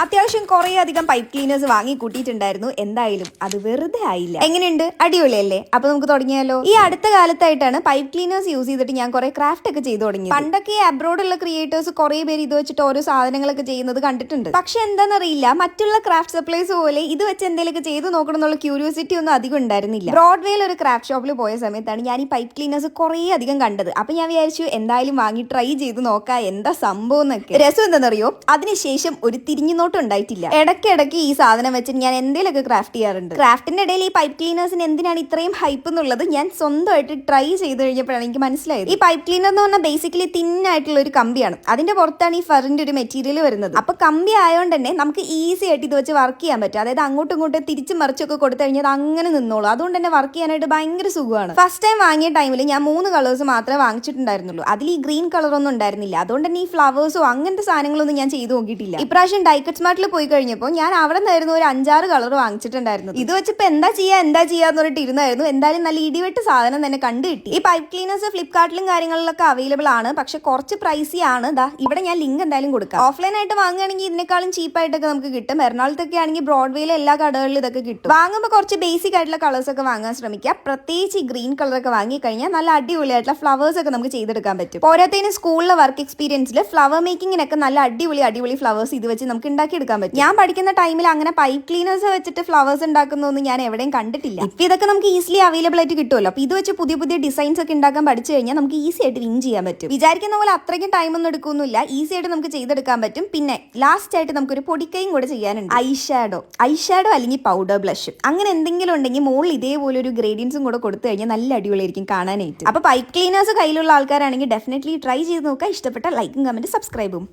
അത്യാവശ്യം കുറേ അധികം പൈപ്പ് ക്ലീനേഴ്സ് വാങ്ങി കൂട്ടിയിട്ടുണ്ടായിരുന്നു. എന്തായാലും അത് വെറുതെ ആയില്ല. എങ്ങനെയുണ്ട്? അടിപൊളിയല്ലേ? അപ്പൊ നമുക്ക് തുടങ്ങിയാലോ? ഈ അടുത്ത കാലത്തായിട്ടാണ് പൈപ്പ് ക്ലീനേഴ്സ് യൂസ് ചെയ്തിട്ട് ഞാൻ കുറെ ക്രാഫ്റ്റ് ഒക്കെ ചെയ്തു തുടങ്ങി. പണ്ടൊക്കെ അബ്രോഡുള്ള ക്രിയേറ്റേഴ്സ് കുറെ പേര് ഇത് വെച്ചിട്ട് ഓരോ സാധനങ്ങളൊക്കെ ചെയ്യുന്നത് കണ്ടിട്ടുണ്ട്. പക്ഷെ എന്താണെന്നറിയില്ല, മറ്റുള്ള ക്രാഫ്റ്റ് സപ്ലൈസ് പോലെ ഇത് വെച്ച് എന്തെങ്കിലുമൊക്കെ ചെയ്തു നോക്കണം എന്നുള്ള ക്യൂരിയോസിറ്റി ഒന്നും അധികം ഉണ്ടായിരുന്നില്ല. ബ്രോഡ്വേയിൽ ഒരു ക്രാഫ്റ്റ് ഷോപ്പിൽ പോയ സമയത്താണ് ഞാൻ ഈ പൈപ്പ് ക്ലീനേഴ്സ് കുറെ അധികം കണ്ടത്. അപ്പൊ ഞാൻ വിചാരിച്ചു എന്തായാലും വാങ്ങി ട്രൈ ചെയ്ത് നോക്കാം എന്താ സംഭവം എന്നൊക്കെ. രസം എന്താണെന്നറിയോ? അതിനുശേഷം ഒരു തിരിഞ്ഞു ഉണ്ടായിട്ടില്ല. ഇടയ്ക്കിടയ്ക്ക് ഈ സാധനം വെച്ചിട്ട് ഞാൻ എന്തെങ്കിലുമൊക്കെ ക്രാഫ്റ്റ് ചെയ്യാറുണ്ട്. ക്രാഫ്റ്റിന്റെ ഇടയിൽ ഈ പൈപ്പ് ക്ലീനേഴ്സിന് എന്തിനാണ് ഇത്രയും ഹൈപ്പ് എന്നുള്ളത് ഞാൻ സ്വന്തമായിട്ട് ട്രൈ ചെയ്ത് കഴിഞ്ഞപ്പോഴാണ് എനിക്ക് മനസ്സിലായത്. ഈ പൈപ്പ് ക്ലീനർ എന്ന് പറഞ്ഞാൽ ബേസിക്കലി തിന്നായിട്ടുള്ള ഒരു കമ്പിയാണ്. അതിന്റെ പുറത്താണ് ഈ ഫറിന്റെ ഒരു മെറ്റീരിയൽ വരുന്നത്. അപ്പൊ കമ്പി ആയതുകൊണ്ട് തന്നെ നമുക്ക് ഈസി ആയിട്ട് ഇത് വെച്ച് വർക്ക് ചെയ്യാൻ പറ്റും. അതായത് അങ്ങോട്ടും ഇങ്ങോട്ടും തിരിച്ചും മറിച്ചൊക്കെ കൊടുത്തു കഴിഞ്ഞാൽ അങ്ങനെ നിന്നോളൂ. അതുകൊണ്ട് തന്നെ വർക്ക് ചെയ്യാനായിട്ട് ഭയങ്കര സുഖമാണ്. ഫസ്റ്റ് ടൈം വാങ്ങിയ ടൈമിൽ ഞാൻ 3 കളേഴ്സ് മാത്രമേ വാങ്ങിച്ചിട്ടുണ്ടായിരുന്നുള്ളൂ. അതിൽ ഈ ഗ്രീൻ കളർ ഒന്നും ഉണ്ടായിരുന്നില്ല. അതുകൊണ്ട് തന്നെ ഈ ഫ്ലവേഴ്സോ അങ്ങനത്തെ സാധനങ്ങളൊന്നും ഞാൻ ചെയ്ത് നോക്കിയിട്ടില്ല. ഇപ്രാവശ്യം ഡൈക്കറ്റ് സ്മാർട്ടിൽ പോയി കഴിഞ്ഞപ്പോൾ ഞാൻ അവിടെ നിന്നായിരുന്നു ഒരു 5-6 കളർ വാങ്ങിച്ചിട്ടുണ്ടായിരുന്നു. ഇത് വെച്ചിപ്പോ എന്താ ചെയ്യാന്ന് പറഞ്ഞിട്ട് ഇരുന്നായിരുന്നു. എന്തായാലും നല്ല ഇടിവെട്ട് സാധനം തന്നെ കണ്ടു കിട്ടി. ഈ പൈപ്പ് ക്ലീനേഴ്സ് ഫ്ലിപ്കാർട്ടിലും കാര്യങ്ങളിലൊക്കെ അവൈലബിൾ ആണ്. പക്ഷെ കുറച്ച് പ്രൈസി ആണ്. ഇവിടെ ഞാൻ ലിങ്ക് എന്തായാലും കൊടുക്കാം. ഓഫ്ലൈൻ ആയിട്ട് വാങ്ങുകയാണെങ്കിൽ ഇതിനേക്കാളും ചീപ്പായിട്ടൊക്കെ നമുക്ക് കിട്ടും. എറണാകുളത്തൊക്കെ ആണെങ്കിൽ ബ്രോഡ്വേയിലെ എല്ലാ കടകളിലും ഇതൊക്കെ കിട്ടും. വാങ്ങുമ്പോൾ കുറച്ച് ബേസിക് ആയിട്ടുള്ള കളേഴ്സ് ഒക്കെ വാങ്ങാൻ ശ്രമിക്കുക. പ്രത്യേകിച്ച് ഈ ഗ്രീൻ കളറൊക്കെ വാങ്ങി കഴിഞ്ഞാൽ നല്ല അടിപൊളിയായിട്ടുള്ള ഫ്ലവേഴ്സ് ഒക്കെ നമുക്ക് ചെയ്തെടുക്കാൻ പറ്റും. പോരാത്തതിന് സ്കൂളിലെ വർക്ക് എക്സ്പീരിയൻസിൽ ഫ്ലവർ മേക്കിങ്ങിനൊക്കെ നല്ല അടിപൊളി ഫ്ലവേഴ്സ് ഇത് വെച്ച് നമുക്ക് ഉണ്ടാക്കിയെടുക്കാൻ പറ്റും. ഞാൻ പഠിക്കുന്ന ടൈമിൽ അങ്ങനെ പൈപ്പ് ക്ലീനേഴ്സ് വെച്ചിട്ട് ഫ്ലവേഴ്സ് ഉണ്ടാക്കുന്നൊന്നും ഞാൻ എവിടെയും കണ്ടിട്ടില്ല. ഇപ്പൊ ഇതൊക്കെ നമുക്ക് ഈസിലി അവൈലബിൾ ആയിട്ട് കിട്ടുമല്ലോ. അപ്പൊ ഇത് വെച്ച് പുതിയ ഡിസൈൻസ് ഒക്കെ ഉണ്ടാക്കാൻ പഠിച്ചു കഴിഞ്ഞാൽ നമുക്ക് ഈസി ആയിട്ട് വിൻ ചെയ്യാൻ പറ്റും. വിചാരിക്കുന്ന പോലെ അത്രയ്ക്കും ടൈം ഒന്നും എടുക്കുന്നില്ല. ഈസി ആയിട്ട് നമുക്ക് ചെയ്തെടുക്കാൻ പറ്റും. പിന്നെ ലാസ്റ്റ് ആയിട്ട് നമുക്കൊരു പൊടിക്കൈയും കൂടെ ചെയ്യാനുണ്ട്. ഐഷാഡോ അല്ലെങ്കിൽ പൗഡർ ബ്ലഷ് അങ്ങനെ എന്തെങ്കിലും ഉണ്ടെങ്കിൽ മുകളിൽ ഇതേപോലെ ഒരു ഗ്രേഡിയൻസും കൂടെ കൊടുത്തു കഴിഞ്ഞാൽ നല്ല അടിപൊളിയായിരിക്കും കാണാനായിട്ട്. അപ്പൊ പൈപ്പ് ക്ലീനേഴ്സ് കയ്യിലുള്ള ആൾക്കാരാണെങ്കിൽ ഡെഫിനറ്റ്ലി ട്രൈ ചെയ്ത് നോക്കുക. ഇഷ്ടപ്പെട്ട ലൈക്കും കമന്റ് സബ്സ്ക്രൈബും.